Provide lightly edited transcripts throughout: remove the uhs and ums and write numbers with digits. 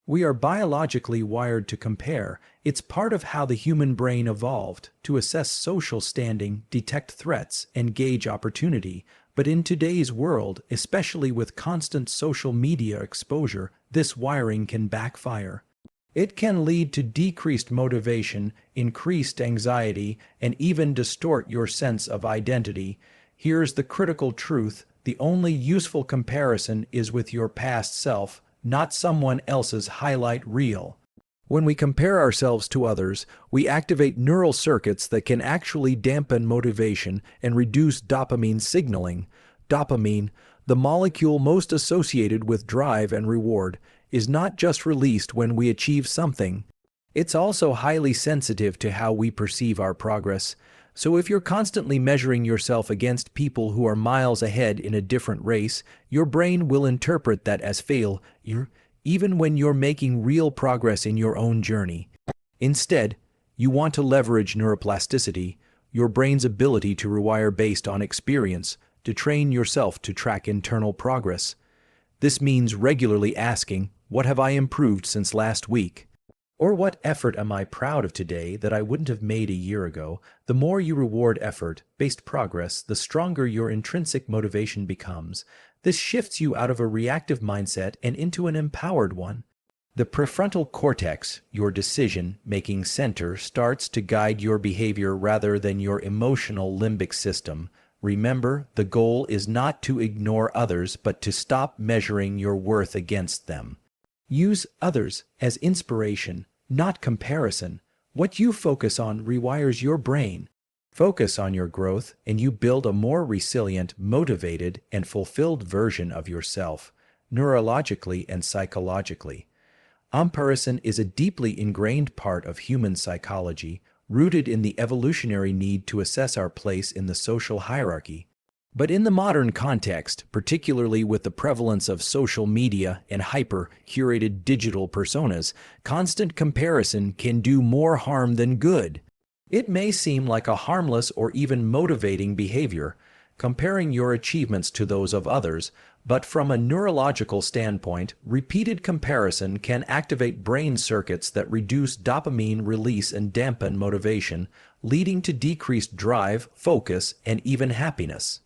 We are biologically wired to compare. It's part of how the human brain evolved, to assess social standing, detect threats, and gauge opportunity. But in today's world, especially with constant social media exposure, this wiring can backfire. It can lead to decreased motivation, increased anxiety, and even distort your sense of identity. Here's the critical truth: the only useful comparison is with your past self, not someone else's highlight reel. When we compare ourselves to others, we activate neural circuits that can actually dampen motivation and reduce dopamine signaling. Dopamine, the molecule most associated with drive and reward, is not just released when we achieve something. It's also highly sensitive to how we perceive our progress. So if you're constantly measuring yourself against people who are miles ahead in a different race, your brain will interpret that as failure, even when you're making real progress in your own journey. Instead, you want to leverage neuroplasticity, your brain's ability to rewire based on experience, to train yourself to track internal progress. This means regularly asking, "What have I improved since last week?" Or "What effort am I proud of today that I wouldn't have made a year ago?" The more you reward effort-based progress, the stronger your intrinsic motivation becomes. This shifts you out of a reactive mindset and into an empowered one. The prefrontal cortex, your decision-making center, starts to guide your behavior rather than your emotional limbic system. Remember, the goal is not to ignore others, but to stop measuring your worth against them. Use others as inspiration, not comparison. What you focus on rewires your brain. Focus on your growth, and you build a more resilient, motivated, and fulfilled version of yourself, neurologically and psychologically. Comparison is a deeply ingrained part of human psychology, rooted in the evolutionary need to assess our place in the social hierarchy. But in the modern context, particularly with the prevalence of social media and hyper-curated digital personas, constant comparison can do more harm than good. It may seem like a harmless or even motivating behavior, comparing your achievements to those of others, but from a neurological standpoint, repeated comparison can activate brain circuits that reduce dopamine release and dampen motivation, leading to decreased drive, focus, and even happiness.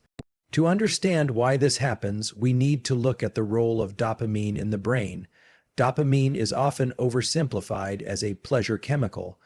To understand why this happens, we need to look at the role of dopamine in the brain. Dopamine is often oversimplified as a pleasure chemical,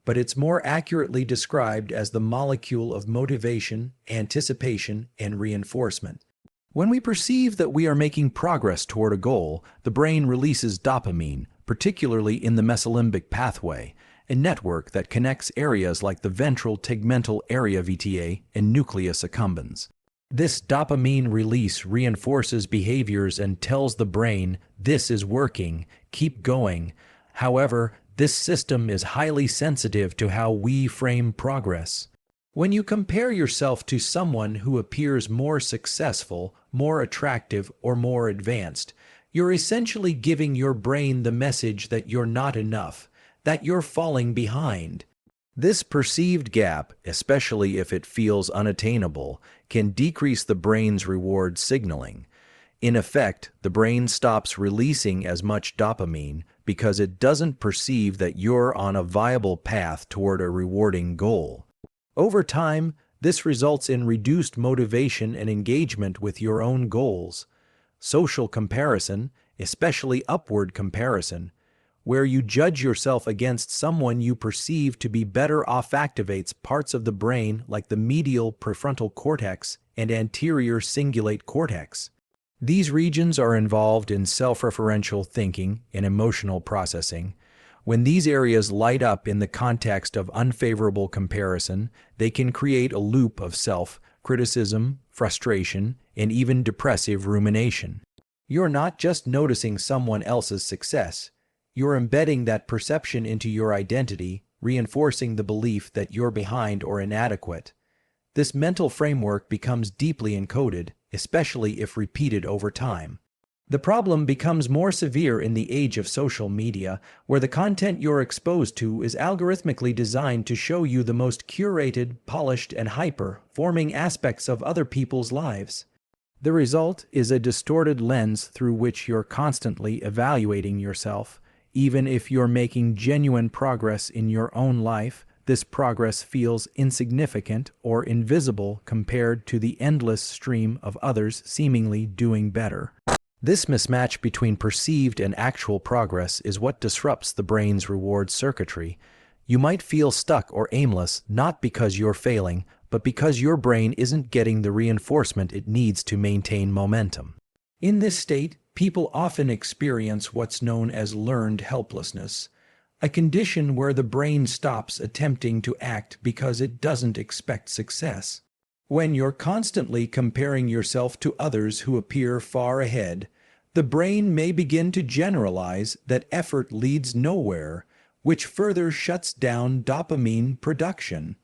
but it's more accurately described as the molecule of motivation, anticipation, and reinforcement. When we perceive that we are making progress toward a goal, the brain releases dopamine, particularly in the mesolimbic pathway, a network that connects areas like the ventral tegmental area VTA and nucleus accumbens. This dopamine release reinforces behaviors and tells the brain, "This is working, keep going." However, this system is highly sensitive to how we frame progress. When you compare yourself to someone who appears more successful, more attractive, or more advanced, you're essentially giving your brain the message that you're not enough, that you're falling behind. This perceived gap, especially if it feels unattainable, can decrease the brain's reward signaling. In effect, the brain stops releasing as much dopamine because it doesn't perceive that you're on a viable path toward a rewarding goal. Over time, this results in reduced motivation and engagement with your own goals. Social comparison, especially upward comparison, where you judge yourself against someone you perceive to be better off, activates parts of the brain like the medial prefrontal cortex and anterior cingulate cortex. These regions are involved in self-referential thinking and emotional processing. When these areas light up in the context of unfavorable comparison, they can create a loop of self-criticism, frustration, and even depressive rumination. You're not just noticing someone else's success. You're embedding that perception into your identity, reinforcing the belief that you're behind or inadequate. This mental framework becomes deeply encoded, especially if repeated over time. The problem becomes more severe in the age of social media, where the content you're exposed to is algorithmically designed to show you the most curated, polished, and hyper-forming aspects of other people's lives. The result is a distorted lens through which you're constantly evaluating yourself. Even if you're making genuine progress in your own life, this progress feels insignificant or invisible compared to the endless stream of others seemingly doing better. This mismatch between perceived and actual progress is what disrupts the brain's reward circuitry. You might feel stuck or aimless not because you're failing, but because your brain isn't getting the reinforcement it needs to maintain momentum. In this state, people often experience what's known as learned helplessness, a condition where the brain stops attempting to act because it doesn't expect success. When you're constantly comparing yourself to others who appear far ahead, the brain may begin to generalize that effort leads nowhere, which further shuts down dopamine production.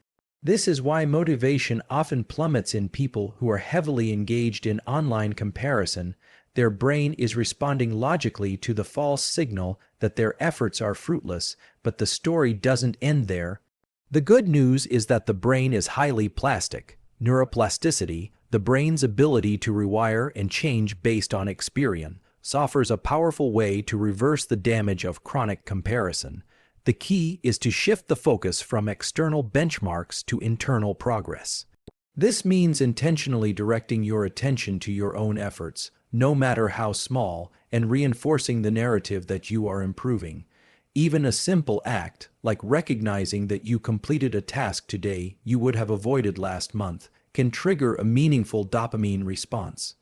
This is why motivation often plummets in people who are heavily engaged in online comparison. Their brain is responding logically to the false signal that their efforts are fruitless, but the story doesn't end there. The good news is that the brain is highly plastic. Neuroplasticity, the brain's ability to rewire and change based on experience, offers a powerful way to reverse the damage of chronic comparison. The key is to shift the focus from external benchmarks to internal progress. This means intentionally directing your attention to your own efforts, no matter how small, and reinforcing the narrative that you are improving. Even a simple act, like recognizing that you completed a task today you would have avoided last month, can trigger a meaningful dopamine response.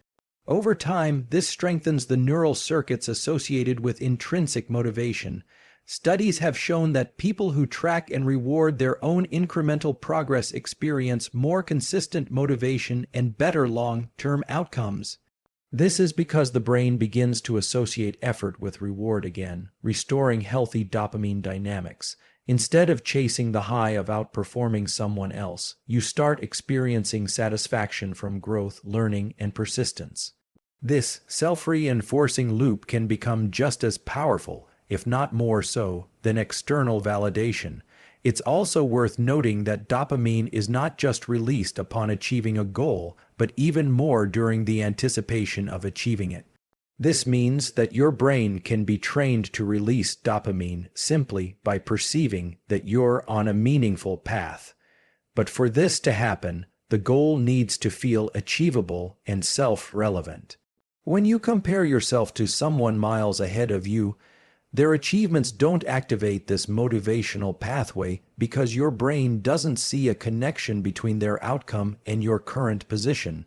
Over time, this strengthens the neural circuits associated with intrinsic motivation. Studies have shown that people who track and reward their own incremental progress experience more consistent motivation and better long-term outcomes. This is because the brain begins to associate effort with reward again, restoring healthy dopamine dynamics. Instead of chasing the high of outperforming someone else, you start experiencing satisfaction from growth, learning, and persistence. This self-reinforcing loop can become just as powerful, if not more so, than external validation. It's also worth noting that dopamine is not just released upon achieving a goal, but even more during the anticipation of achieving it. This means that your brain can be trained to release dopamine simply by perceiving that you're on a meaningful path. But for this to happen, the goal needs to feel achievable and self-relevant. When you compare yourself to someone miles ahead of you, their achievements don't activate this motivational pathway because your brain doesn't see a connection between their outcome and your current position.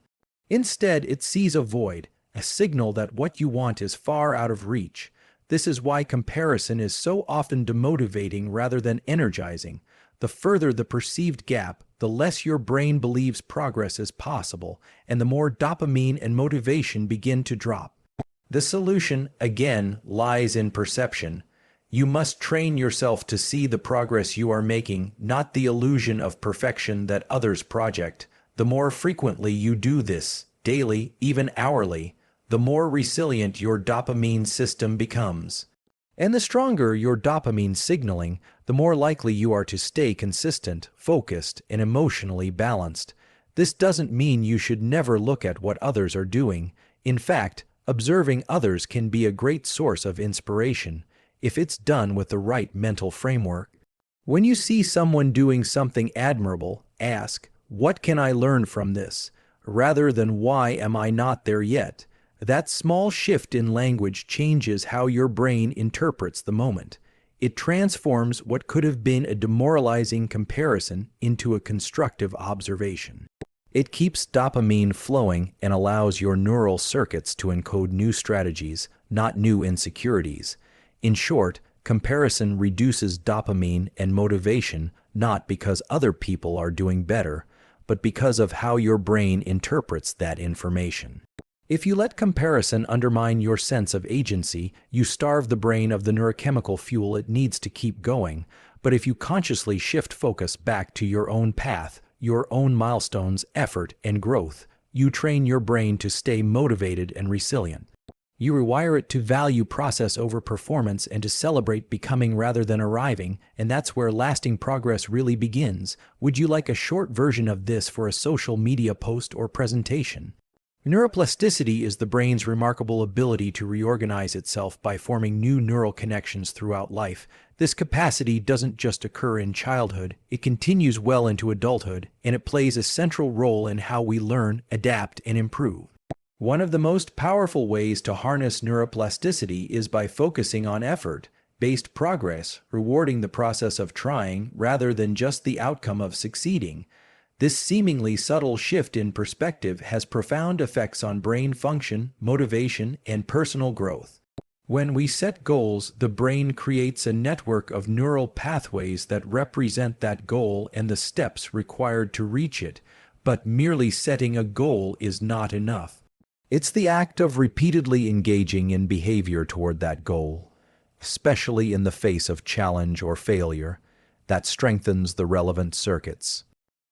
Instead, it sees a void, a signal that what you want is far out of reach. This is why comparison is so often demotivating rather than energizing. The further the perceived gap, the less your brain believes progress is possible, and the more dopamine and motivation begin to drop. The solution, again, lies in perception. You must train yourself to see the progress you are making, not the illusion of perfection that others project. The more frequently you do this, daily, even hourly, the more resilient your dopamine system becomes. And the stronger your dopamine signaling, the more likely you are to stay consistent, focused, and emotionally balanced. This doesn't mean you should never look at what others are doing. In fact, observing others can be a great source of inspiration if it's done with the right mental framework. When you see someone doing something admirable, ask, "What can I learn from this?" rather than "Why am I not there yet?" That small shift in language changes how your brain interprets the moment. It transforms what could have been a demoralizing comparison into a constructive observation. It keeps dopamine flowing and allows your neural circuits to encode new strategies, not new insecurities. In short, comparison reduces dopamine and motivation not because other people are doing better, but because of how your brain interprets that information. If you let comparison undermine your sense of agency, you starve the brain of the neurochemical fuel it needs to keep going. But if you consciously shift focus back to your own path, your own milestones, effort, and growth, you train your brain to stay motivated and resilient. You rewire it to value process over performance and to celebrate becoming rather than arriving, and that's where lasting progress really begins. Would you like a short version of this for a social media post or presentation? Neuroplasticity is the brain's remarkable ability to reorganize itself by forming new neural connections throughout life. This capacity doesn't just occur in childhood, it continues well into adulthood, and it plays a central role in how we learn, adapt, and improve. One of the most powerful ways to harness neuroplasticity is by focusing on effort-based progress, rewarding the process of trying rather than just the outcome of succeeding. This seemingly subtle shift in perspective has profound effects on brain function, motivation, and personal growth. When we set goals, the brain creates a network of neural pathways that represent that goal and the steps required to reach it, but merely setting a goal is not enough. It's the act of repeatedly engaging in behavior toward that goal, especially in the face of challenge or failure, that strengthens the relevant circuits.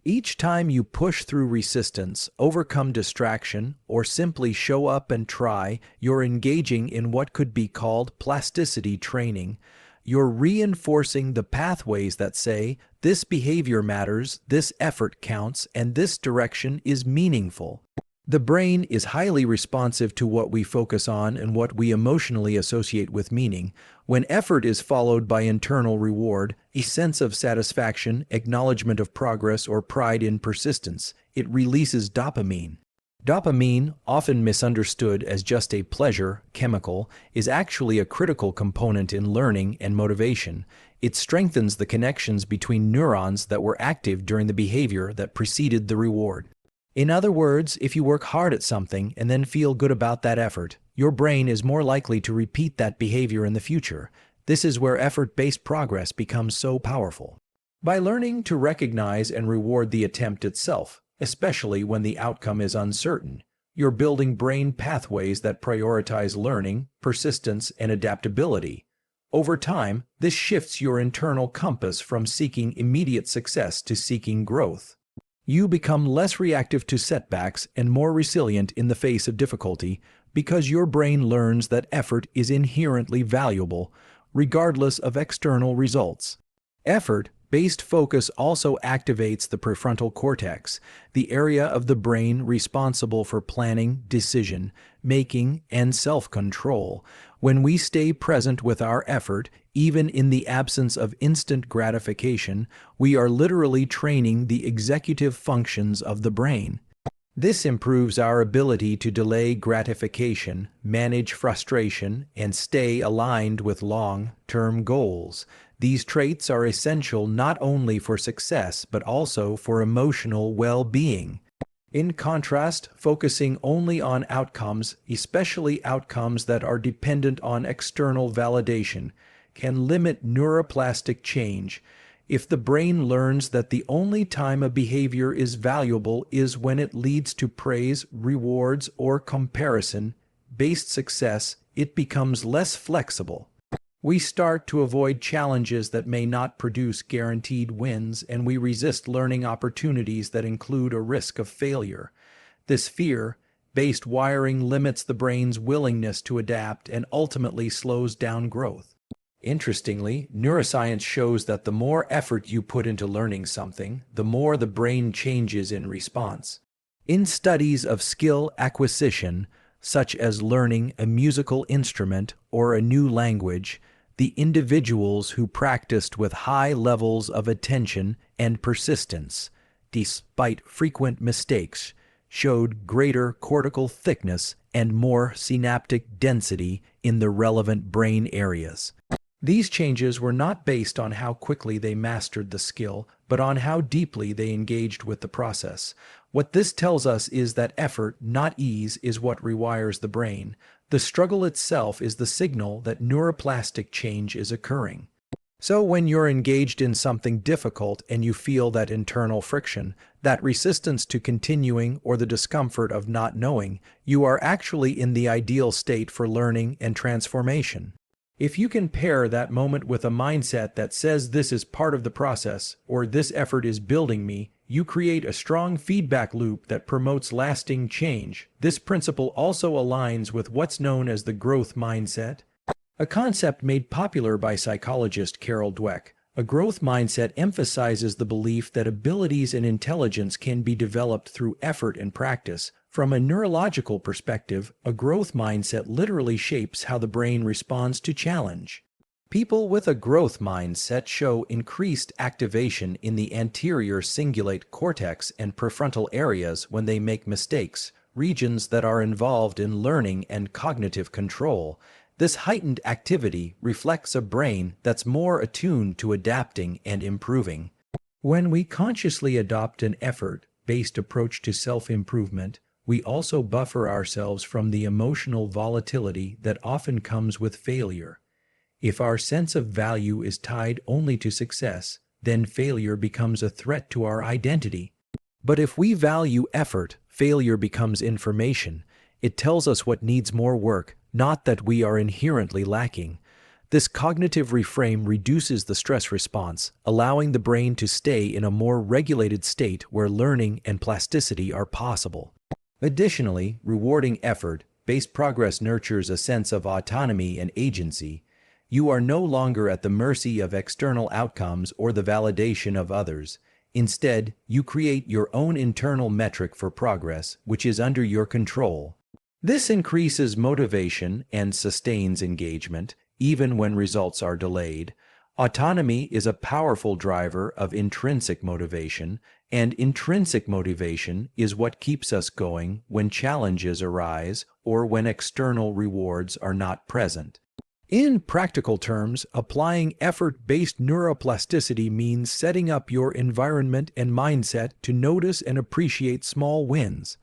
Each time you push through resistance, overcome distraction, or simply show up and try, you're engaging in what could be called plasticity training. You're reinforcing the pathways that say, this behavior matters, this effort counts, and this direction is meaningful. The brain is highly responsive to what we focus on and what we emotionally associate with meaning. When effort is followed by internal reward, a sense of satisfaction, acknowledgement of progress, or pride in persistence, it releases dopamine. Dopamine, often misunderstood as just a pleasure chemical, is actually a critical component in learning and motivation. It strengthens the connections between neurons that were active during the behavior that preceded the reward. In other words, if you work hard at something and then feel good about that effort, your brain is more likely to repeat that behavior in the future. This is where effort-based progress becomes so powerful. By learning to recognize and reward the attempt itself, especially when the outcome is uncertain, you're building brain pathways that prioritize learning, persistence, and adaptability. Over time, this shifts your internal compass from seeking immediate success to seeking growth. You become less reactive to setbacks and more resilient in the face of difficulty because your brain learns that effort is inherently valuable, regardless of external results. Effort-based focus also activates the prefrontal cortex, the area of the brain responsible for planning, decision making, and self-control. When we stay present with our effort, even in the absence of instant gratification, we are literally training the executive functions of the brain. This improves our ability to delay gratification, manage frustration, and stay aligned with long-term goals. These traits are essential not only for success but also for emotional well-being. In contrast, focusing only on outcomes, especially outcomes that are dependent on external validation, can limit neuroplastic change. If the brain learns that the only time a behavior is valuable is when it leads to praise, rewards, or comparison-based success, it becomes less flexible. We start to avoid challenges that may not produce guaranteed wins, and we resist learning opportunities that include a risk of failure. This fear-based wiring limits the brain's willingness to adapt and ultimately slows down growth. Interestingly, neuroscience shows that the more effort you put into learning something, the more the brain changes in response. In studies of skill acquisition, such as learning a musical instrument or a new language, the individuals who practiced with high levels of attention and persistence, despite frequent mistakes, showed greater cortical thickness and more synaptic density in the relevant brain areas. These changes were not based on how quickly they mastered the skill, but on how deeply they engaged with the process. What this tells us is that effort, not ease, is what rewires the brain. The struggle itself is the signal that neuroplastic change is occurring. So when you're engaged in something difficult and you feel that internal friction, that resistance to continuing or the discomfort of not knowing, you are actually in the ideal state for learning and transformation. If you can pair that moment with a mindset that says this is part of the process or this effort is building me, you create a strong feedback loop that promotes lasting change. This principle also aligns with what's known as the growth mindset, a concept made popular by psychologist Carol Dweck. A growth mindset emphasizes the belief that abilities and intelligence can be developed through effort and practice. From a neurological perspective, a growth mindset literally shapes how the brain responds to challenge. People with a growth mindset show increased activation in the anterior cingulate cortex and prefrontal areas when they make mistakes, regions that are involved in learning and cognitive control. This heightened activity reflects a brain that's more attuned to adapting and improving. When we consciously adopt an effort-based approach to self-improvement, we also buffer ourselves from the emotional volatility that often comes with failure. If our sense of value is tied only to success, then failure becomes a threat to our identity. But if we value effort, failure becomes information. It tells us what needs more work, not that we are inherently lacking. This cognitive reframe reduces the stress response, allowing the brain to stay in a more regulated state where learning and plasticity are possible. Additionally, rewarding effort-based progress nurtures a sense of autonomy and agency. You are no longer at the mercy of external outcomes or the validation of others. Instead, you create your own internal metric for progress, which is under your control. This increases motivation and sustains engagement, even when results are delayed. Autonomy is a powerful driver of intrinsic motivation, and intrinsic motivation is what keeps us going when challenges arise or when external rewards are not present. In practical terms, applying effort-based neuroplasticity means setting up your environment and mindset to notice and appreciate small wins.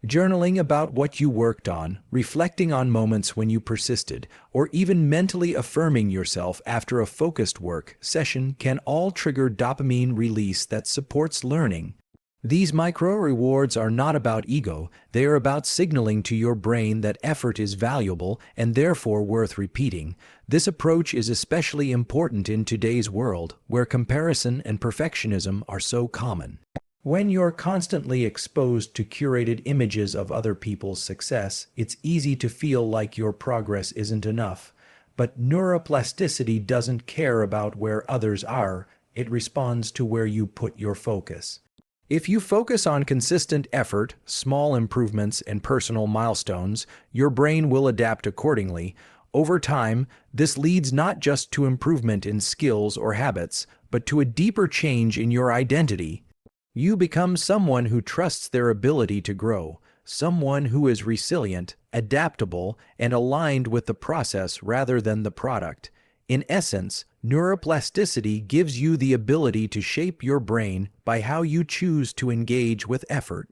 Journaling about what you worked on, reflecting on moments when you persisted, or even mentally affirming yourself after a focused work session can all trigger dopamine release that supports learning. These micro-rewards are not about ego, they are about signaling to your brain that effort is valuable and therefore worth repeating. This approach is especially important in today's world, where comparison and perfectionism are so common. When you're constantly exposed to curated images of other people's success, it's easy to feel like your progress isn't enough. But neuroplasticity doesn't care about where others are, it responds to where you put your focus. If you focus on consistent effort, small improvements, and personal milestones, your brain will adapt accordingly. Over time, this leads not just to improvement in skills or habits, but to a deeper change in your identity. You become someone who trusts their ability to grow, someone who is resilient, adaptable, and aligned with the process rather than the product. In essence, neuroplasticity gives you the ability to shape your brain by how you choose to engage with effort.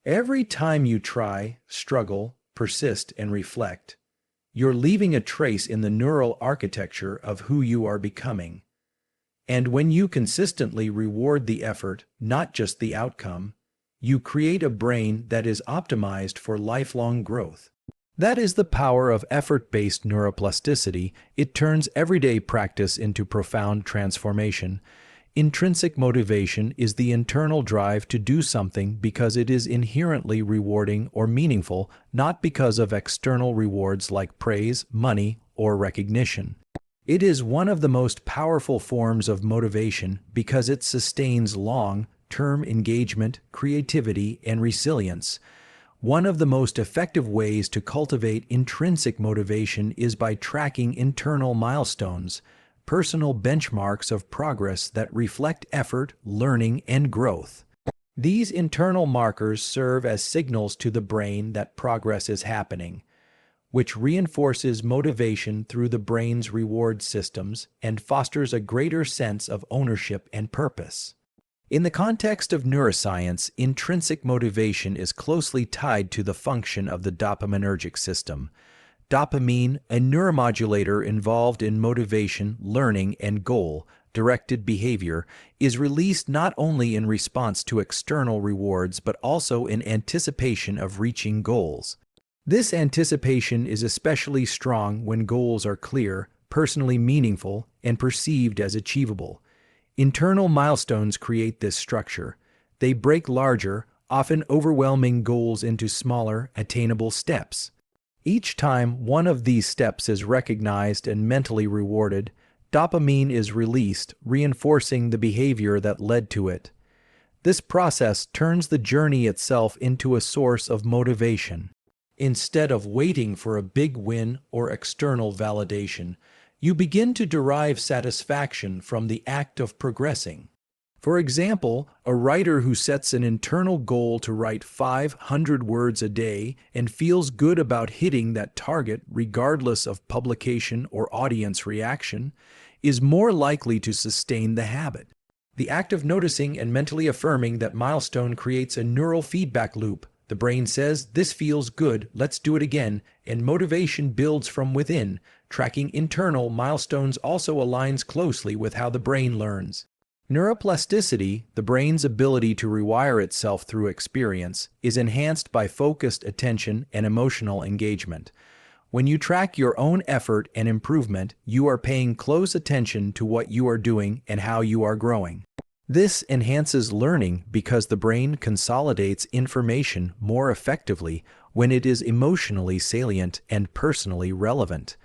Every time you try, struggle, persist, and reflect, you're leaving a trace in the neural architecture of who you are becoming. And when you consistently reward the effort, not just the outcome, you create a brain that is optimized for lifelong growth. That is the power of effort-based neuroplasticity. It turns everyday practice into profound transformation. Intrinsic motivation is the internal drive to do something because it is inherently rewarding or meaningful, not because of external rewards like praise, money, or recognition. It is one of the most powerful forms of motivation because it sustains long-term engagement, creativity, and resilience. One of the most effective ways to cultivate intrinsic motivation is by tracking internal milestones, personal benchmarks of progress that reflect effort, learning, and growth. These internal markers serve as signals to the brain that progress is happening, which reinforces motivation through the brain's reward systems and fosters a greater sense of ownership and purpose. In the context of neuroscience, intrinsic motivation is closely tied to the function of the dopaminergic system. Dopamine, a neuromodulator involved in motivation, learning, and goal-directed behavior, is released not only in response to external rewards but also in anticipation of reaching goals. This anticipation is especially strong when goals are clear, personally meaningful, and perceived as achievable. Internal milestones create this structure. They break larger, often overwhelming goals into smaller, attainable steps. Each time one of these steps is recognized and mentally rewarded, dopamine is released, reinforcing the behavior that led to it. This process turns the journey itself into a source of motivation. Instead of waiting for a big win or external validation, you begin to derive satisfaction from the act of progressing. For example, a writer who sets an internal goal to write 500 words a day and feels good about hitting that target regardless of publication or audience reaction is more likely to sustain the habit. The act of noticing and mentally affirming that milestone creates a neural feedback loop. The brain says, "This feels good, let's do it again," and motivation builds from within. Tracking internal milestones also aligns closely with how the brain learns. Neuroplasticity, the brain's ability to rewire itself through experience, is enhanced by focused attention and emotional engagement. When you track your own effort and improvement, you are paying close attention to what you are doing and how you are growing. This enhances learning because the brain consolidates information more effectively when it is emotionally salient and personally relevant.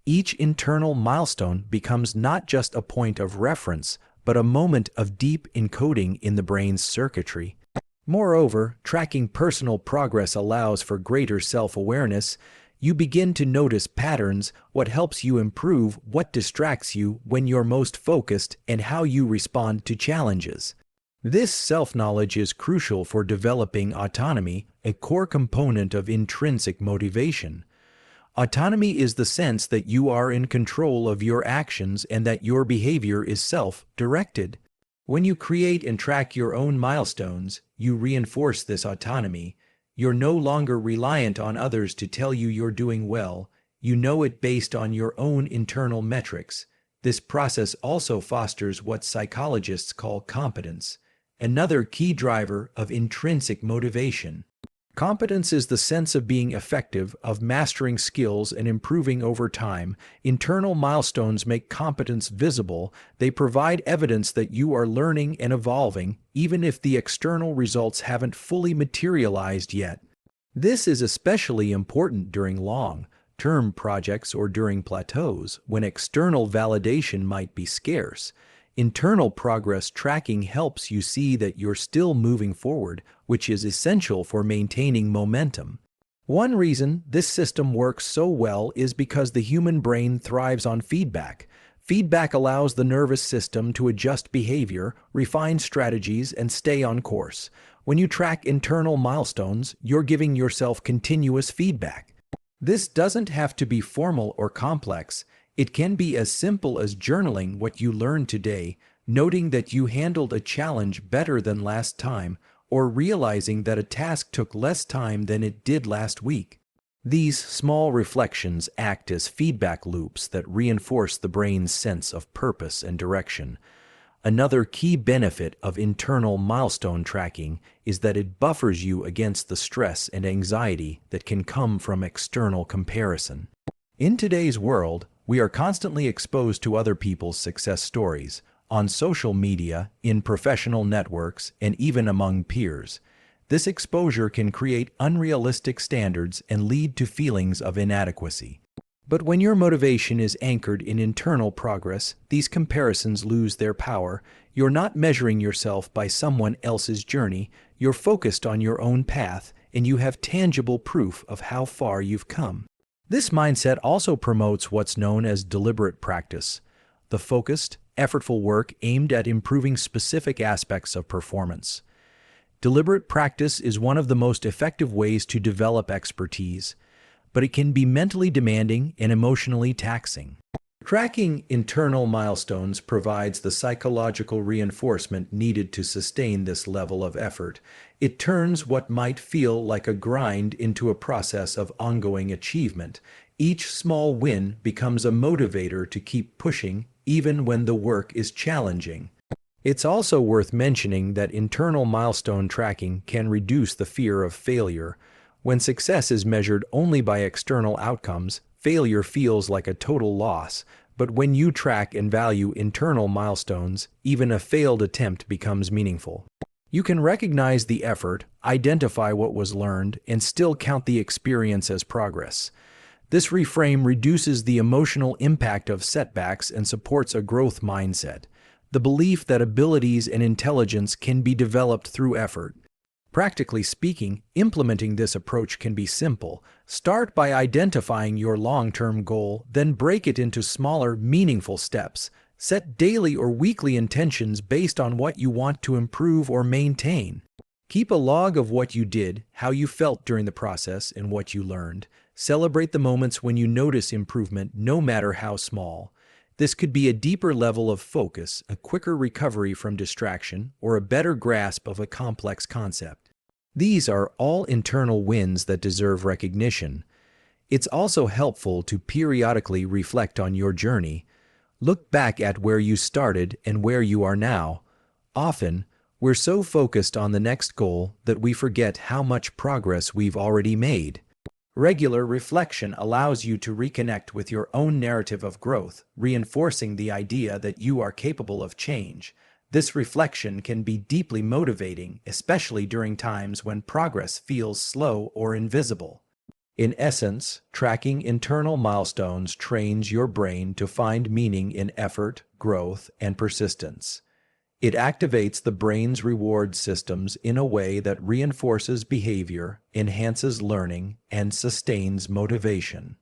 Each internal milestone becomes not just a point of reference, but a moment of deep encoding in the brain's circuitry. Moreover, tracking personal progress allows for greater self-awareness. You begin to notice patterns, what helps you improve, what distracts you when you're most focused, and how you respond to challenges. This self-knowledge is crucial for developing autonomy, a core component of intrinsic motivation. Autonomy is the sense that you are in control of your actions and that your behavior is self-directed. When you create and track your own milestones, you reinforce this autonomy. You're no longer reliant on others to tell you you're doing well. You know it based on your own internal metrics. This process also fosters what psychologists call competence, another key driver of intrinsic motivation. Competence is the sense of being effective, of mastering skills and improving over time. Internal milestones make competence visible. They provide evidence that you are learning and evolving, even if the external results haven't fully materialized yet. This is especially important during long-term projects or during plateaus, when external validation might be scarce. Internal progress tracking helps you see that you're still moving forward, which is essential for maintaining momentum. One reason this system works so well is because the human brain thrives on feedback. Feedback allows the nervous system to adjust behavior, refine strategies, and stay on course. When you track internal milestones, you're giving yourself continuous feedback. This doesn't have to be formal or complex. It can be as simple as journaling what you learned today, noting that you handled a challenge better than last time, or realizing that a task took less time than it did last week. These small reflections act as feedback loops that reinforce the brain's sense of purpose and direction. Another key benefit of internal milestone tracking is that it buffers you against the stress and anxiety that can come from external comparison. In today's world, we are constantly exposed to other people's success stories, on social media, in professional networks, and even among peers. This exposure can create unrealistic standards and lead to feelings of inadequacy. But when your motivation is anchored in internal progress, these comparisons lose their power. You're not measuring yourself by someone else's journey, you're focused on your own path, and you have tangible proof of how far you've come. This mindset also promotes what's known as deliberate practice, the focused, effortful work aimed at improving specific aspects of performance. Deliberate practice is one of the most effective ways to develop expertise, but it can be mentally demanding and emotionally taxing. Tracking internal milestones provides the psychological reinforcement needed to sustain this level of effort. It turns what might feel like a grind into a process of ongoing achievement. Each small win becomes a motivator to keep pushing, even when the work is challenging. It's also worth mentioning that internal milestone tracking can reduce the fear of failure. When success is measured only by external outcomes, failure feels like a total loss. But when you track and value internal milestones, even a failed attempt becomes meaningful. You can recognize the effort, identify what was learned, and still count the experience as progress. This reframe reduces the emotional impact of setbacks and supports a growth mindset. the belief that abilities and intelligence can be developed through effort. Practically speaking, implementing this approach can be simple. Start by identifying your long-term goal, then break it into smaller, meaningful steps. Set daily or weekly intentions based on what you want to improve or maintain. Keep a log of what you did, how you felt during the process, and what you learned. Celebrate the moments when you notice improvement, no matter how small. This could be a deeper level of focus, a quicker recovery from distraction, or a better grasp of a complex concept. These are all internal wins that deserve recognition. It's also helpful to periodically reflect on your journey. Look back at where you started and where you are now. Often, we're so focused on the next goal that we forget how much progress we've already made. Regular reflection allows you to reconnect with your own narrative of growth, reinforcing the idea that you are capable of change. This reflection can be deeply motivating, especially during times when progress feels slow or invisible. In essence, tracking internal milestones trains your brain to find meaning in effort, growth, and persistence. It activates the brain's reward systems in a way that reinforces behavior, enhances learning, and sustains motivation.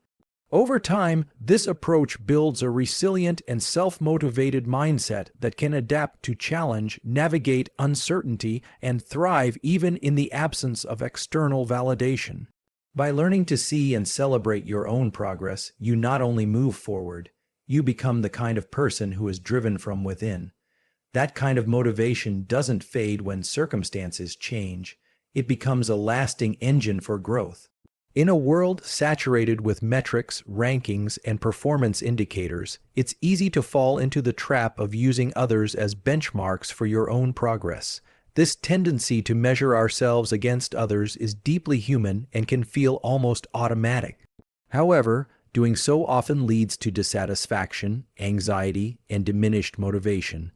Over time, this approach builds a resilient and self-motivated mindset that can adapt to challenge, navigate uncertainty, and thrive even in the absence of external validation. By learning to see and celebrate your own progress, you not only move forward, you become the kind of person who is driven from within. That kind of motivation doesn't fade when circumstances change. It becomes a lasting engine for growth. In a world saturated with metrics, rankings, and performance indicators, it's easy to fall into the trap of using others as benchmarks for your own progress. This tendency to measure ourselves against others is deeply human and can feel almost automatic. However, doing so often leads to dissatisfaction, anxiety, and diminished motivation.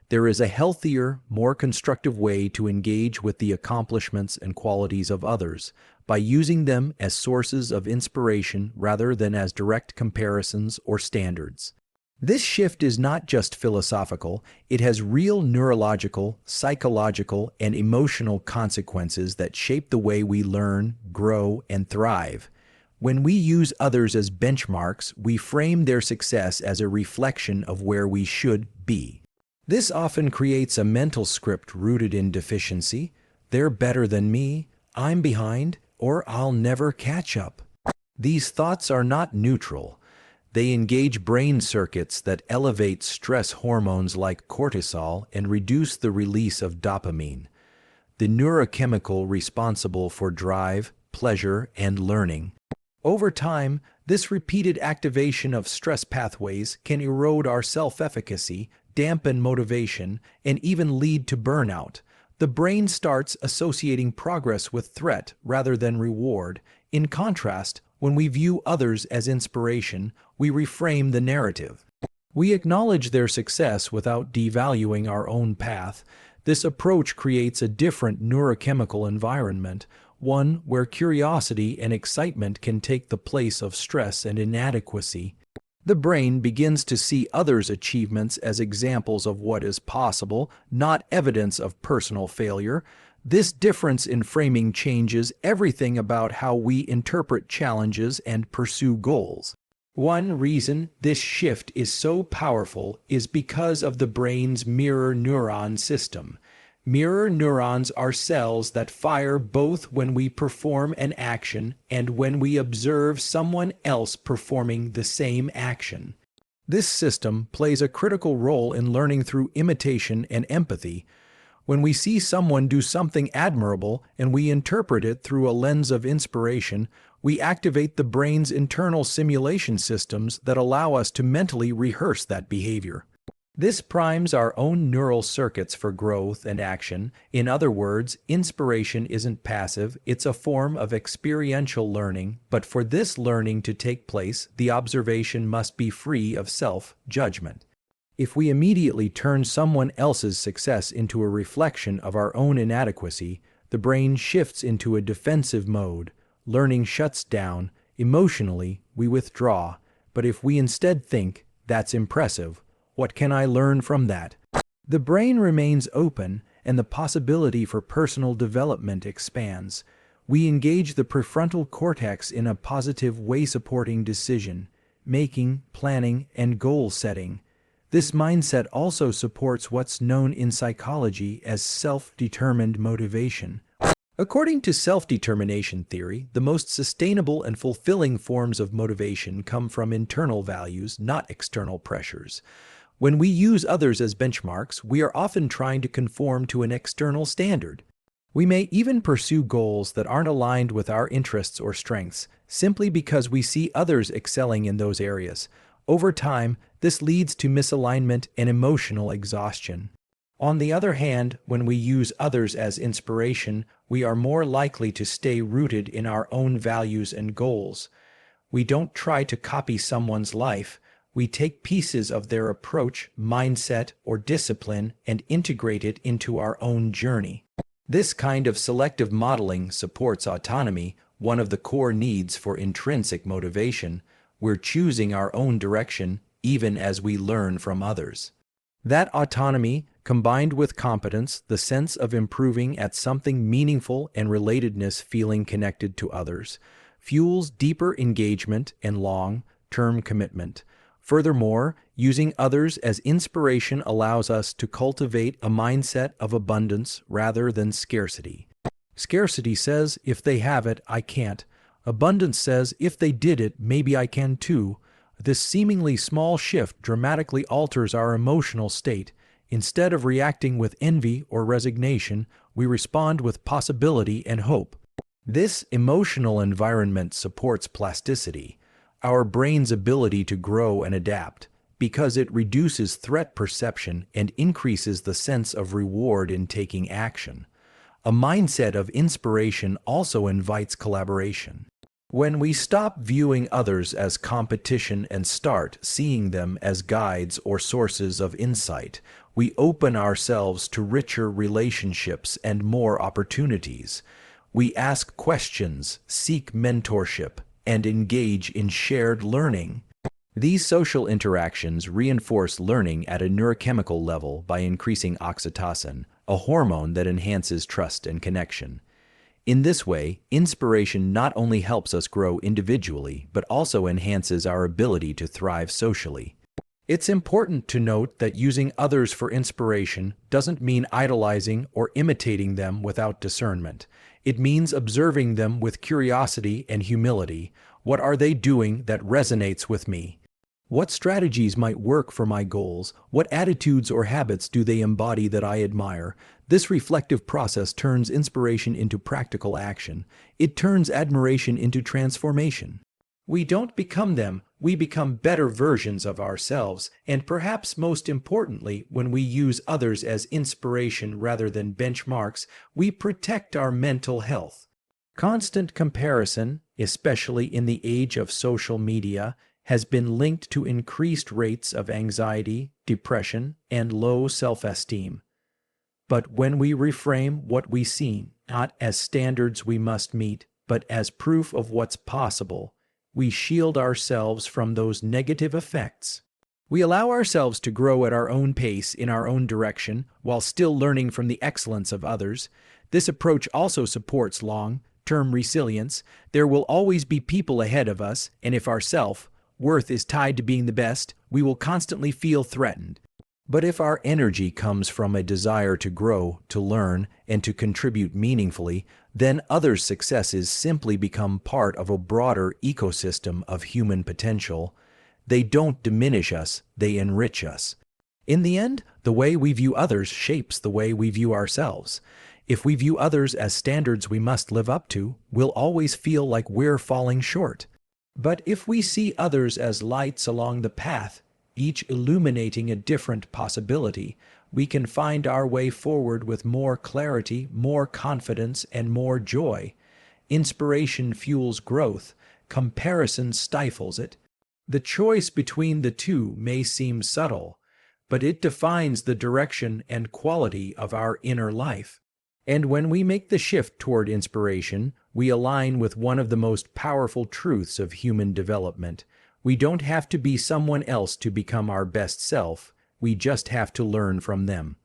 There is a healthier, more constructive way to engage with the accomplishments and qualities of others, by using them as sources of inspiration rather than as direct comparisons or standards. This shift is not just philosophical, it has real neurological, psychological, and emotional consequences that shape the way we learn, grow, and thrive. When we use others as benchmarks, we frame their success as a reflection of where we should be. This often creates a mental script rooted in deficiency. They're better than me, I'm behind, or I'll never catch up. These thoughts are not neutral. They engage brain circuits that elevate stress hormones like cortisol and reduce the release of dopamine, the neurochemical responsible for drive, pleasure, and learning. Over time, this repeated activation of stress pathways can erode our self-efficacy, dampen motivation, and even lead to burnout. The brain starts associating progress with threat rather than reward. In contrast, when we view others as inspiration, we reframe the narrative. We acknowledge their success without devaluing our own path. This approach creates a different neurochemical environment, one where curiosity and excitement can take the place of stress and inadequacy. The brain begins to see others' achievements as examples of what is possible, not evidence of personal failure. This difference in framing changes everything about how we interpret challenges and pursue goals. One reason this shift is so powerful is because of the brain's mirror neuron system. Mirror neurons are cells that fire both when we perform an action and when we observe someone else performing the same action. This system plays a critical role in learning through imitation and empathy. When we see someone do something admirable and we interpret it through a lens of inspiration, we activate the brain's internal simulation systems that allow us to mentally rehearse that behavior. This primes our own neural circuits for growth and action. In other words, inspiration isn't passive, it's a form of experiential learning, but for this learning to take place, the observation must be free of self-judgment. If we immediately turn someone else's success into a reflection of our own inadequacy, the brain shifts into a defensive mode. Learning shuts down. Emotionally, we withdraw. But if we instead think, "That's impressive. What can I learn from that?" The brain remains open and the possibility for personal development expands. We engage the prefrontal cortex in a positive way, supporting decision making, planning, and goal setting. This mindset also supports what's known in psychology as self-determined motivation. According to self-determination theory, the most sustainable and fulfilling forms of motivation come from internal values, not external pressures. When we use others as benchmarks, we are often trying to conform to an external standard. We may even pursue goals that aren't aligned with our interests or strengths, simply because we see others excelling in those areas. Over time, this leads to misalignment and emotional exhaustion. On the other hand, when we use others as inspiration, we are more likely to stay rooted in our own values and goals. We don't try to copy someone's life. We take pieces of their approach, mindset, or discipline and integrate it into our own journey. This kind of selective modeling supports autonomy, one of the core needs for intrinsic motivation. We're choosing our own direction, even as we learn from others. That autonomy, combined with competence, the sense of improving at something meaningful and relatedness, feeling connected to others, fuels deeper engagement and long-term commitment. Furthermore, using others as inspiration allows us to cultivate a mindset of abundance rather than scarcity. Scarcity says, if they have it, I can't. Abundance says, if they did it, maybe I can too. This seemingly small shift dramatically alters our emotional state. Instead of reacting with envy or resignation, we respond with possibility and hope. This emotional environment supports plasticity, our brain's ability to grow and adapt, because it reduces threat perception and increases the sense of reward in taking action. A mindset of inspiration also invites collaboration. When we stop viewing others as competition and start seeing them as guides or sources of insight, we open ourselves to richer relationships and more opportunities. We ask questions, seek mentorship, and engage in shared learning. These social interactions reinforce learning at a neurochemical level by increasing oxytocin, a hormone that enhances trust and connection. In this way, inspiration not only helps us grow individually, but also enhances our ability to thrive socially. It's important to note that using others for inspiration doesn't mean idolizing or imitating them without discernment. It means observing them with curiosity and humility. What are they doing that resonates with me? What strategies might work for my goals? What attitudes or habits do they embody that I admire? This reflective process turns inspiration into practical action. It turns admiration into transformation. We don't become them, we become better versions of ourselves, and perhaps most importantly, when we use others as inspiration rather than benchmarks, we protect our mental health. Constant comparison, especially in the age of social media, has been linked to increased rates of anxiety, depression, and low self-esteem. But when we reframe what we see, not as standards we must meet, but as proof of what's possible, we shield ourselves from those negative effects. We allow ourselves to grow at our own pace in our own direction while still learning from the excellence of others. This approach also supports long-term resilience. There will always be people ahead of us, and if our self-worth is tied to being the best, we will constantly feel threatened. But if our energy comes from a desire to grow, to learn, and to contribute meaningfully, then others' successes simply become part of a broader ecosystem of human potential. They don't diminish us, they enrich us. In the end, the way we view others shapes the way we view ourselves. If we view others as standards we must live up to, we'll always feel like we're falling short. But if we see others as lights along the path, each illuminating a different possibility, we can find our way forward with more clarity, more confidence, and more joy. Inspiration fuels growth, comparison stifles it. The choice between the two may seem subtle, but it defines the direction and quality of our inner life. And when we make the shift toward inspiration, we align with one of the most powerful truths of human development. We don't have to be someone else to become our best self. we just have to learn from them.